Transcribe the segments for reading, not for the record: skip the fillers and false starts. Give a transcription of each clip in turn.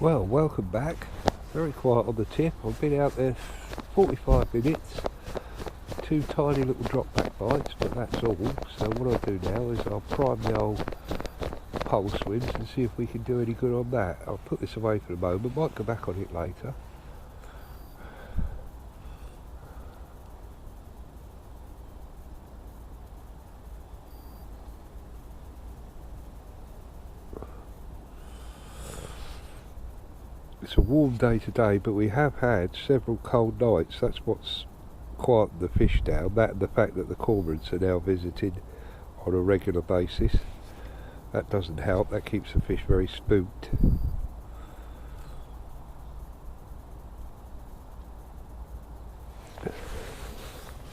Well, welcome back. Very quiet on the tip. I've been out there 45 minutes. Two tiny little drop back bites, but that's all. So what I'll do now is I'll prime the old pole swims and see if we can do any good on that. I'll put this away for the moment, might go back on it later. It's a warm day today, but we have had several cold nights. That's what's quieted the fish down. That and the fact that the cormorants are now visiting on a regular basis. That doesn't help. That keeps the fish very spooked.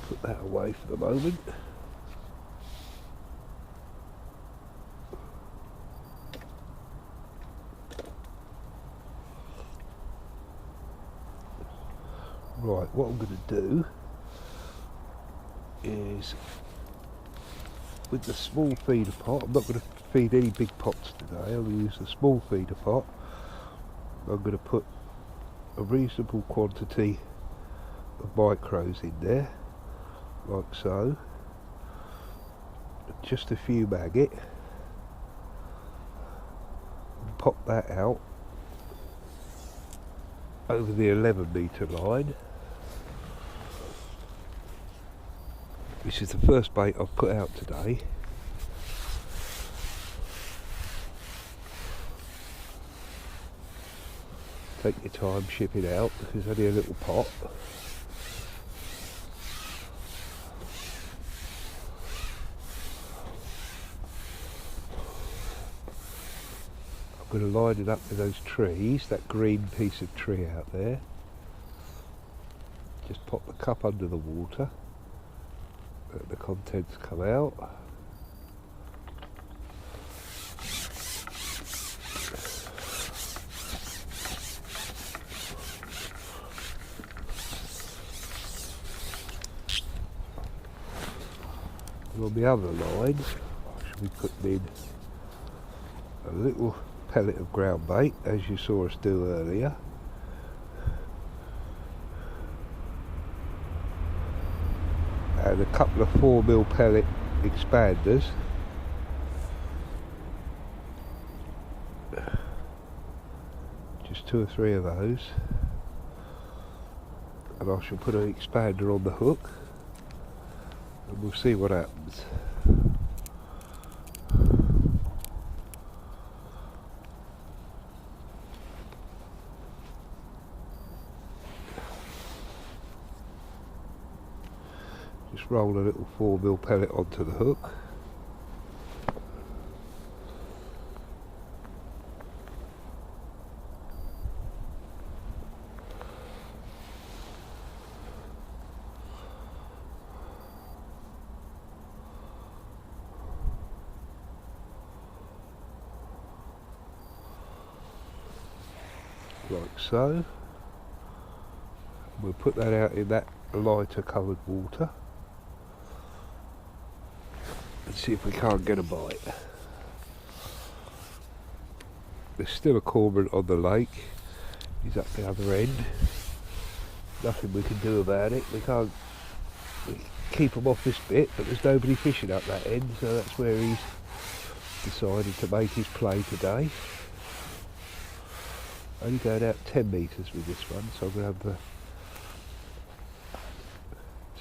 Put that away for the moment. Right, what I'm going to do is, with the small feeder pot, I'm not going to feed any big pots today, I'm going to use the small feeder pot. I'm going to put a reasonable quantity of micros in there, like so, just a few maggot, and pop that out over the 11 metre line. This is the first bait I've put out today. Take your time, ship it out, because it's only a little pot. I'm going to line it up with those trees, that green piece of tree out there. Just pop the cup under the water. Let the contents come out. And on the other line, I should be putting in a little pellet of ground bait, as you saw us do earlier. And a couple of 4mm pellet expanders. Just 2 or 3 of those. And I shall put an expander on the hook and we'll see what happens. Just roll a little 4mm pellet onto the hook. Like so. We'll put that out in that lighter coloured water and see if we can't get a bite. There's still a cormorant on the lake. He's up the other end. Nothing we can do about it. We can't keep him off this bit, but there's nobody fishing up that end, so that's where he's decided to make his play today. Only going out 10 metres with this one, so I'm going to have the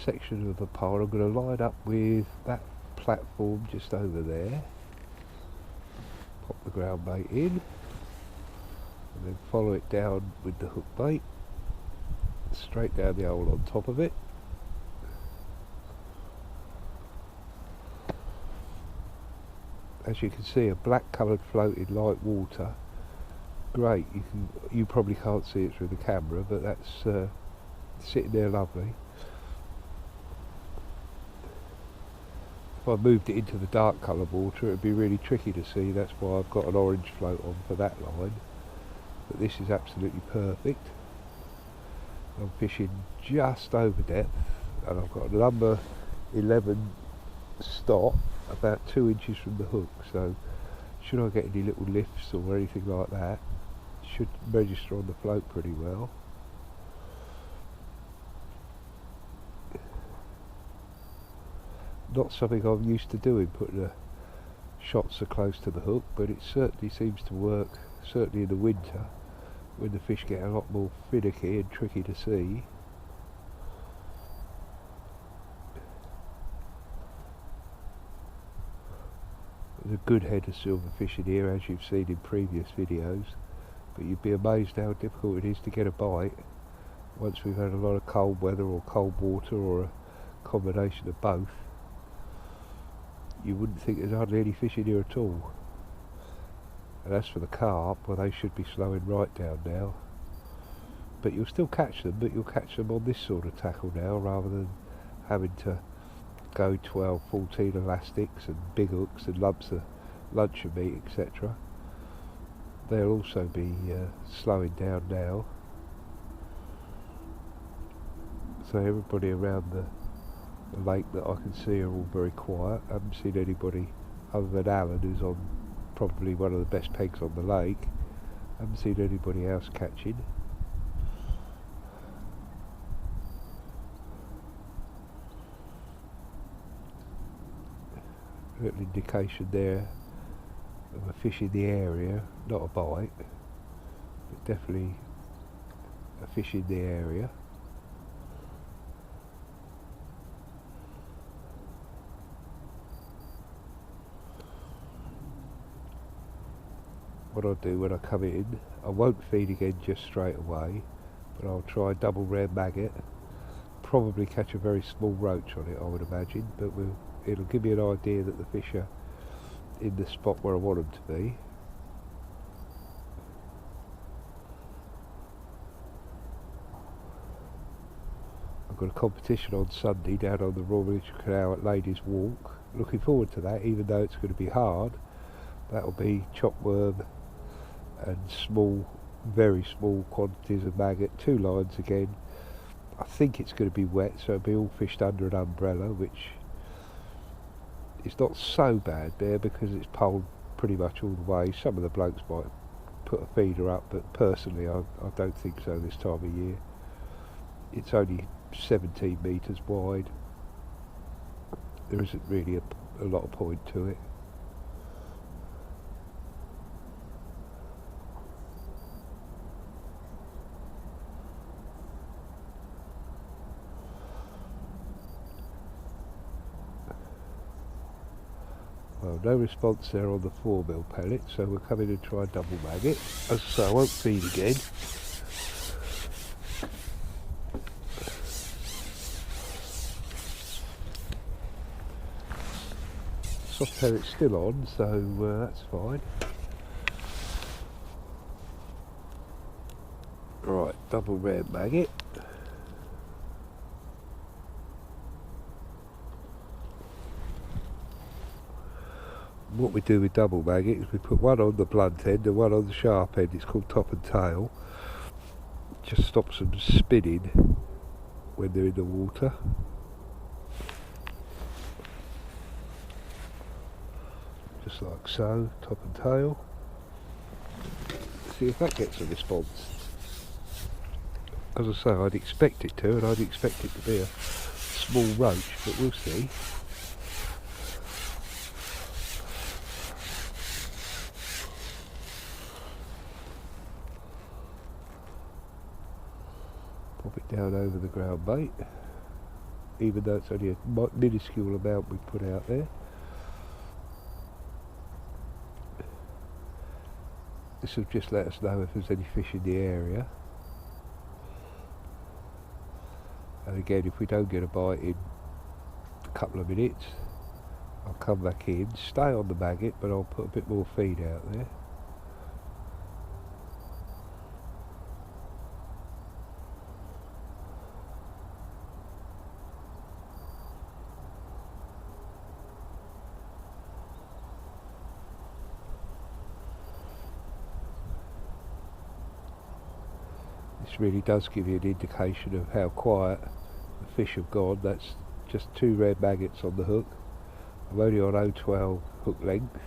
section of the pole. I'm going to line up with that platform just over there. Pop the ground bait in, and then follow it down with the hook bait, straight down the hole on top of it. As you can see, a black coloured float in light water. Great, you probably can't see it through the camera, but that's sitting there lovely. If I moved it into the dark coloured water, it would be really tricky to see. That's why I've got an orange float on for that line. But this is absolutely perfect. I'm fishing just over depth, and I've got a number 11 stop about 2 inches from the hook. So should I get any little lifts or anything like that, should register on the float pretty well. Not something I'm used to doing, putting the shots so close to the hook, but it certainly seems to work, certainly in the winter, when the fish get a lot more finicky and tricky to see. There's a good head of silverfish in here, as you've seen in previous videos, but you'd be amazed how difficult it is to get a bite once we've had a lot of cold weather or cold water or a combination of both. You wouldn't think there's hardly any fish in here at all. And as for the carp, well, they should be slowing right down now. But you'll still catch them, but you'll catch them on this sort of tackle now, rather than having to go 12, 14 elastics and big hooks and lumps of luncheon meat, etc. They'll also be slowing down now. So everybody around the lake that I can see are all very quiet. I haven't seen anybody other than Alan, who's on probably one of the best pegs on the lake. I haven't seen anybody else catching. A little indication there of a fish in the area, not a bite, but definitely a fish in the area. What I'll do when I come in, I won't feed again just straight away, but I'll try double red maggot, probably catch a very small roach on it, I would imagine, but it'll give me an idea that the fish are in the spot where I want them to be. I've got a competition on Sunday down on the Royal Military Canal at Ladies Walk. Looking forward to that, even though it's going to be hard. That'll be chopworm and small, very small quantities of maggot, 2 lines again. I think it's going to be wet, so it'll be all fished under an umbrella, which is not so bad there because it's poled pretty much all the way. Some of the blokes might put a feeder up, but personally I don't think so this time of year. It's only 17 metres wide. There isn't really a lot of point to it. Well, no response there on the 4mm pellet, so we'll come in and try a double maggot. As I say, I won't feed again. Soft pellet's still on, so that's fine. Right, double red maggot. What we do with double maggot is we put one on the blunt end and one on the sharp end. It's called top and tail. Just stops them spinning when they're in the water. Just like so, top and tail. See if that gets a response. As I say, I'd expect it to, and I'd expect it to be a small roach, but we'll see. Pop it down over the ground bait, even though it's only a minuscule amount we put out there. This will just let us know if there's any fish in the area. And again, if we don't get a bite in a couple of minutes, I'll come back in, stay on the maggot, but I'll put a bit more feed out there. This really does give you an indication of how quiet the fish have gone. That's just 2 red maggots on the hook. I'm only on 012 hook length,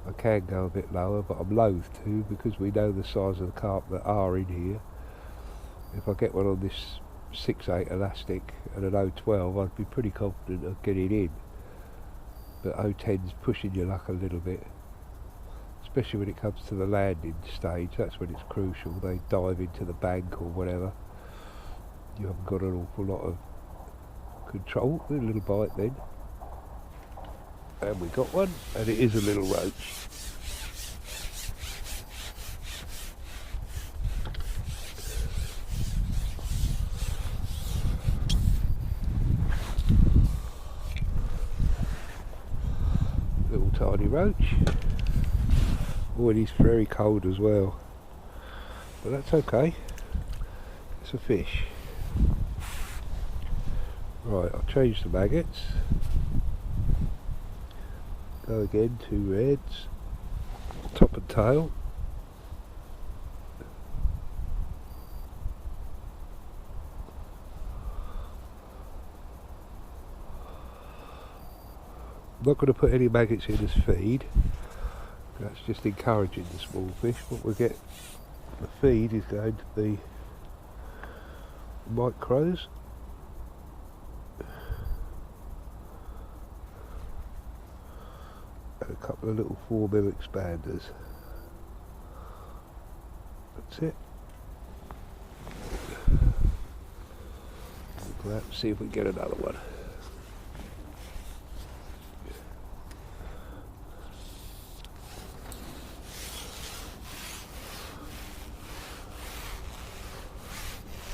I can go a bit lower, but I'm loath to because we know the size of the carp that are in here. If I get one on this 6/8 elastic and an 012, I'd be pretty confident of getting in. But 010's pushing your luck a little bit, especially when it comes to the landing stage. That's when it's crucial. They dive into the bank or whatever. You haven't got an awful lot of control. A little bite then. And we got one, and it is a little roach. Little tiny roach. Oh, and he's very cold as well. But that's okay. It's a fish. Right, I'll change the maggots. Go again, 2 reds. Top and tail. I'm not going to put any maggots in as feed. That's just encouraging the small fish. What we get, the feed is going to be micros. And a couple of little 4mm expanders. That's it. We'll go out and see if we can get another one.